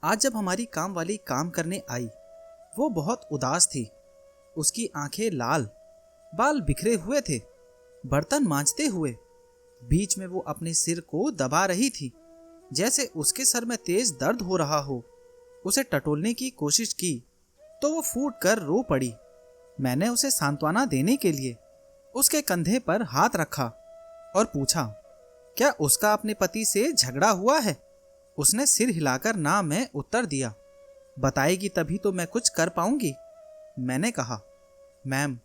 आज जब हमारी काम वाली काम करने आई, वो बहुत उदास थी। उसकी आंखें लाल, बाल बिखरे हुए थे। बर्तन मांजते हुए बीच में वो अपने सिर को दबा रही थी, जैसे उसके सर में तेज दर्द हो रहा हो। उसे टटोलने की कोशिश की तो वो फूट कर रो पड़ी। मैंने उसे सांत्वना देने के लिए उसके कंधे पर हाथ रखा और पूछा, क्या उसका अपने पति से झगड़ा हुआ है? उसने सिर हिलाकर ना में उत्तर दिया। बताएगी तभी तो मैं कुछ कर पाऊंगी। मैंने कहा, मैम,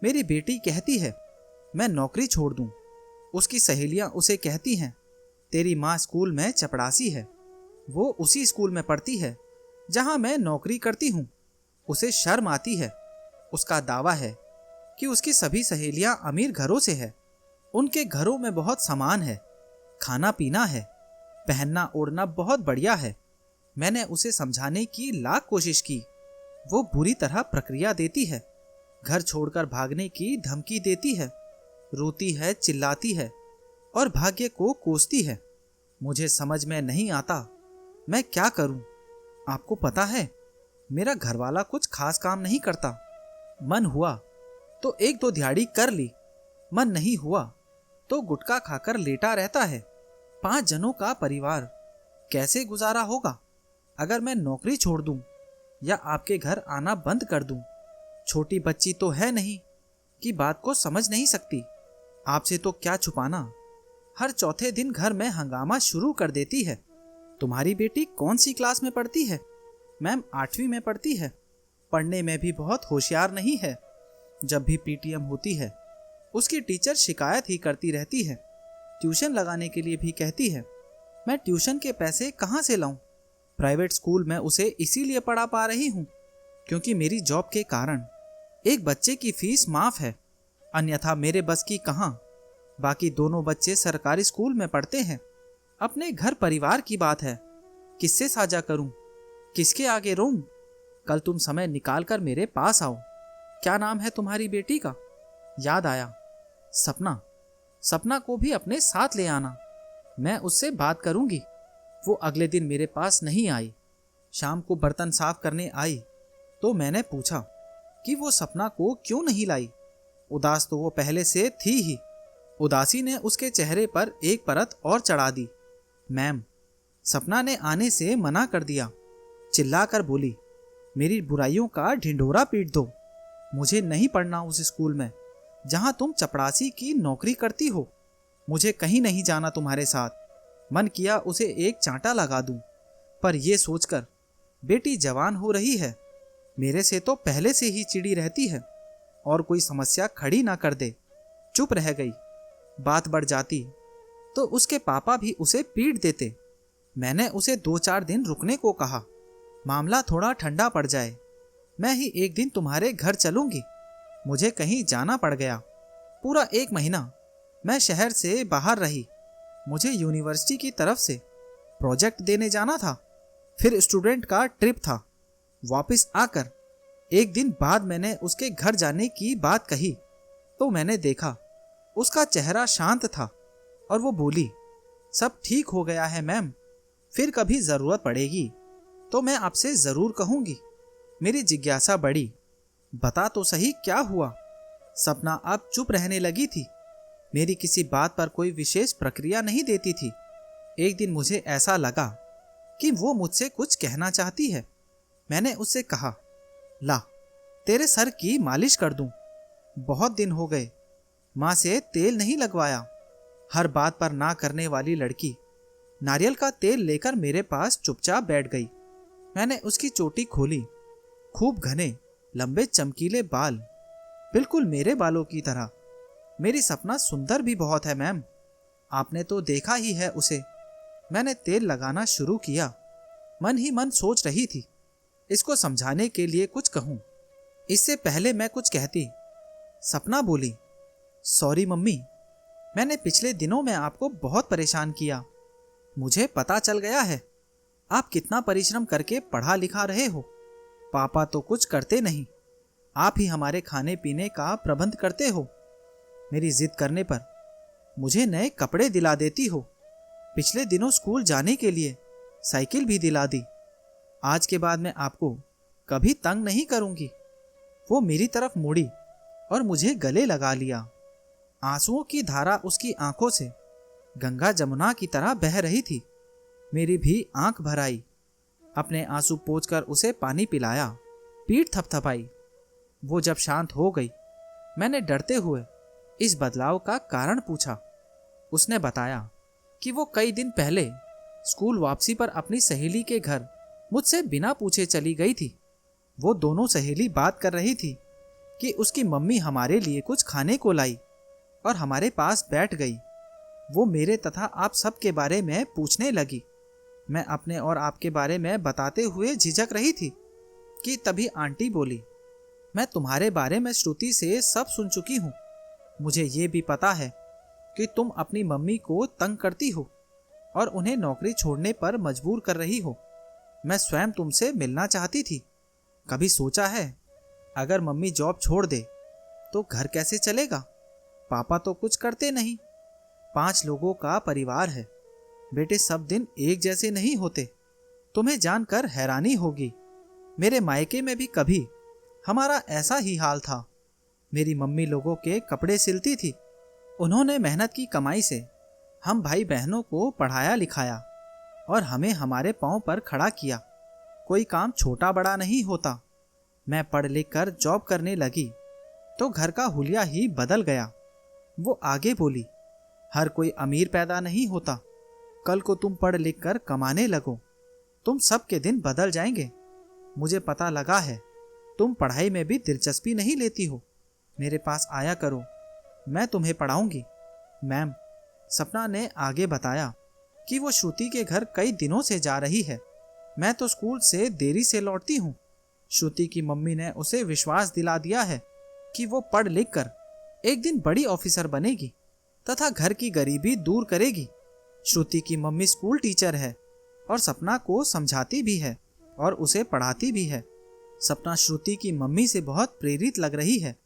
मेरी बेटी कहती है मैं नौकरी छोड़ दूं। उसकी सहेलियां उसे कहती हैं तेरी माँ स्कूल में चपड़ासी है। वो उसी स्कूल में पढ़ती है जहां मैं नौकरी करती हूँ। उसे शर्म आती है। उसका दावा है कि उसकी सभी सहेलियां अमीर घरों से है। उनके घरों में बहुत सामान है, खाना पीना है, पहनना ओढ़ना बहुत बढ़िया है। मैंने उसे समझाने की लाख कोशिश की। वो बुरी तरह प्रक्रिया देती है, घर छोड़कर भागने की धमकी देती है, रोती है, चिल्लाती है और भाग्य को कोसती है। मुझे समझ में नहीं आता मैं क्या करूं। आपको पता है, मेरा घरवाला कुछ खास काम नहीं करता। मन हुआ तो एक दो दिहाड़ी कर ली, मन नहीं हुआ तो गुटखा खाकर लेटा रहता है। 5 जनों का परिवार कैसे गुजारा होगा अगर मैं नौकरी छोड़ दूं या आपके घर आना बंद कर दूं? छोटी बच्ची तो है नहीं कि बात को समझ नहीं सकती। आपसे तो क्या छुपाना, हर चौथे दिन घर में हंगामा शुरू कर देती है। तुम्हारी बेटी कौन सी क्लास में पढ़ती है? मैम, 8वीं में पढ़ती है। पढ़ने में भी बहुत होशियार नहीं है। जब भी पीटीएम होती है उसकी टीचर शिकायत ही करती रहती है। ट्यूशन लगाने के लिए भी कहती है। मैं ट्यूशन के पैसे कहाँ से लाऊं? प्राइवेट स्कूल में उसे इसीलिए पढ़ा पा रही हूँ क्योंकि मेरी जॉब के कारण एक बच्चे की फीस माफ है, अन्यथा मेरे बस की कहाँ। बाकी दोनों बच्चे सरकारी स्कूल में पढ़ते हैं। अपने घर परिवार की बात है, किससे साझा करूं, किसके आगे रोऊं? कल तुम समय निकाल कर मेरे पास आओ। क्या नाम है तुम्हारी बेटी का? याद आया, सपना। सपना को भी अपने साथ ले आना, मैं उससे बात करूंगी। वो अगले दिन मेरे पास नहीं आई। शाम को बर्तन साफ करने आई तो मैंने पूछा कि वो सपना को क्यों नहीं लाई। उदास तो वो पहले से थी ही। उदासी ने उसके चेहरे पर एक परत और चढ़ा दी। मैम, सपना ने आने से मना कर दिया। चिल्लाकर बोली, मेरी बुराइयों का ढिंढोरा पीट दो। मुझे नहीं पढ़ना उस स्कूल में जहां तुम चपड़ासी की नौकरी करती हो। मुझे कहीं नहीं जाना तुम्हारे साथ। मन किया उसे एक चांटा लगा दूं, पर यह सोचकर बेटी जवान हो रही है, मेरे से तो पहले से ही चिड़ी रहती है और कोई समस्या खड़ी ना कर दे, चुप रह गई। बात बढ़ जाती तो उसके पापा भी उसे पीट देते। मैंने उसे 2-4 दिन रुकने को कहा, मामला थोड़ा ठंडा पड़ जाए। मैं ही एक दिन तुम्हारे घर चलूंगी। मुझे कहीं जाना पड़ गया। पूरा 1 महीना मैं शहर से बाहर रही। मुझे यूनिवर्सिटी की तरफ से प्रोजेक्ट देने जाना था, फिर स्टूडेंट का ट्रिप था। वापस आकर एक दिन बाद मैंने उसके घर जाने की बात कही तो मैंने देखा उसका चेहरा शांत था और वो बोली, सब ठीक हो गया है मैम, फिर कभी जरूरत पड़ेगी तो मैं आपसे जरूर कहूंगी। मेरी जिज्ञासा बढ़ी, बता तो सही क्या हुआ। सपना अब चुप रहने लगी थी। मेरी किसी बात पर कोई विशेष प्रक्रिया नहीं देती थी। एक दिन मुझे ऐसा लगा कि वो मुझसे कुछ कहना चाहती है। मैंने उससे कहा, ला, तेरे सर की मालिश कर दूं। बहुत दिन हो गए माँ से तेल नहीं लगवाया। हर बात पर ना करने वाली लड़की नारियल का तेल लेकर मेरे पास चुपचाप बैठ गई। मैंने उसकी चोटी खोली। खूब घने लंबे चमकीले बाल, बिल्कुल मेरे बालों की तरह। मेरी सपना सुंदर भी बहुत है मैम, आपने तो देखा ही है उसे। मैंने तेल लगाना शुरू किया। मन ही मन सोच रही थी इसको समझाने के लिए कुछ कहूं, इससे पहले मैं कुछ कहती। सपना बोली, सॉरी मम्मी, मैंने पिछले दिनों में आपको बहुत परेशान किया। मुझे पता चल गया है आप कितना परिश्रम करके पढ़ा लिखा रहे हो। पापा तो कुछ करते नहीं, आप ही हमारे खाने पीने का प्रबंध करते हो। मेरी जिद करने पर मुझे नए कपड़े दिला देती हो। पिछले दिनों स्कूल जाने के लिए साइकिल भी दिला दी। आज के बाद मैं आपको कभी तंग नहीं करूंगी। वो मेरी तरफ मुड़ी और मुझे गले लगा लिया। आंसुओं की धारा उसकी आंखों से गंगा जमुना की तरह बह रही थी। मेरी भी आंख भर आई। अपने आंसू पोंछकर उसे पानी पिलाया, पीठ थपथपाई। वो जब शांत हो गई, मैंने डरते हुए इस बदलाव का कारण पूछा। उसने बताया कि वो कई दिन पहले स्कूल वापसी पर अपनी सहेली के घर मुझसे बिना पूछे चली गई थी। वो दोनों सहेली बात कर रही थी कि उसकी मम्मी हमारे लिए कुछ खाने को लाई और हमारे पास बैठ गई। वो मेरे तथा आप सब के बारे में पूछने लगी। मैं अपने और आपके बारे में बताते हुए झिझक रही थी कि तभी आंटी बोली, मैं तुम्हारे बारे में श्रुति से सब सुन चुकी हूँ। मुझे ये भी पता है कि तुम अपनी मम्मी को तंग करती हो और उन्हें नौकरी छोड़ने पर मजबूर कर रही हो। मैं स्वयं तुमसे मिलना चाहती थी। कभी सोचा है अगर मम्मी जॉब छोड़ दे तो घर कैसे चलेगा? पापा तो कुछ करते नहीं। 5 लोगों का परिवार है। बेटे सब दिन एक जैसे नहीं होते। तुम्हें जानकर हैरानी होगी, मेरे मायके में भी कभी हमारा ऐसा ही हाल था। मेरी मम्मी लोगों के कपड़े सिलती थी। उन्होंने मेहनत की कमाई से हम भाई बहनों को पढ़ाया लिखाया और हमें हमारे पांव पर खड़ा किया। कोई काम छोटा बड़ा नहीं होता। मैं पढ़ लिख कर जॉब करने लगी तो घर का हुलिया ही बदल गया। वो आगे बोली, हर कोई अमीर पैदा नहीं होता। कल को तुम पढ़ लिख कर कमाने लगो, तुम सब के दिन बदल जाएंगे। मुझे पता लगा है तुम पढ़ाई में भी दिलचस्पी नहीं लेती हो। मेरे पास आया करो, मैं तुम्हें पढ़ाऊंगी। मैम, सपना ने आगे बताया कि वो श्रुति के घर कई दिनों से जा रही है। मैं तो स्कूल से देरी से लौटती हूँ। श्रुति की मम्मी ने उसे विश्वास दिला दिया है कि वो पढ़ लिख कर एक दिन बड़ी ऑफिसर बनेगी तथा घर की गरीबी दूर करेगी। श्रुति की मम्मी स्कूल टीचर है और सपना को समझाती भी है और उसे पढ़ाती भी है। सपना श्रुति की मम्मी से बहुत प्रेरित लग रही है।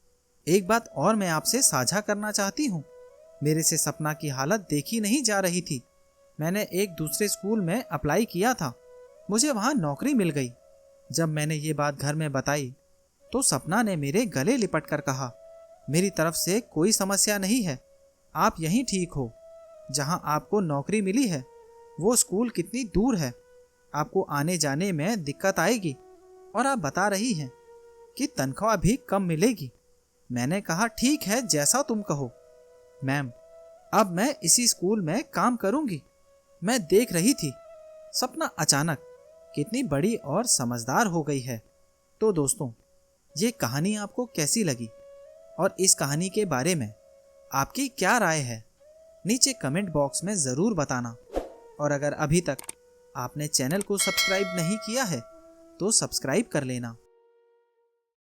एक बात और मैं आपसे साझा करना चाहती हूँ। मेरे से सपना की हालत देखी नहीं जा रही थी। मैंने एक दूसरे स्कूल में अप्लाई किया था, मुझे वहाँ नौकरी मिल गई। जब मैंने ये बात घर में बताई तो सपना ने मेरे गले लिपट कर कहा, मेरी तरफ से कोई समस्या नहीं है, आप यहीं ठीक हो। जहाँ आपको नौकरी मिली है वो स्कूल कितनी दूर है, आपको आने जाने में दिक्कत आएगी और आप बता रही हैं कि तनख्वाह भी कम मिलेगी। मैंने कहा, ठीक है, जैसा तुम कहो। मैम, अब मैं इसी स्कूल में काम करूंगी। मैं देख रही थी सपना अचानक कितनी बड़ी और समझदार हो गई है। तो दोस्तों, ये कहानी आपको कैसी लगी और इस कहानी के बारे में आपकी क्या राय है, नीचे कमेंट बॉक्स में ज़रूर बताना। और अगर अभी तक आपने चैनल को सब्सक्राइब नहीं किया है तो सब्सक्राइब कर लेना।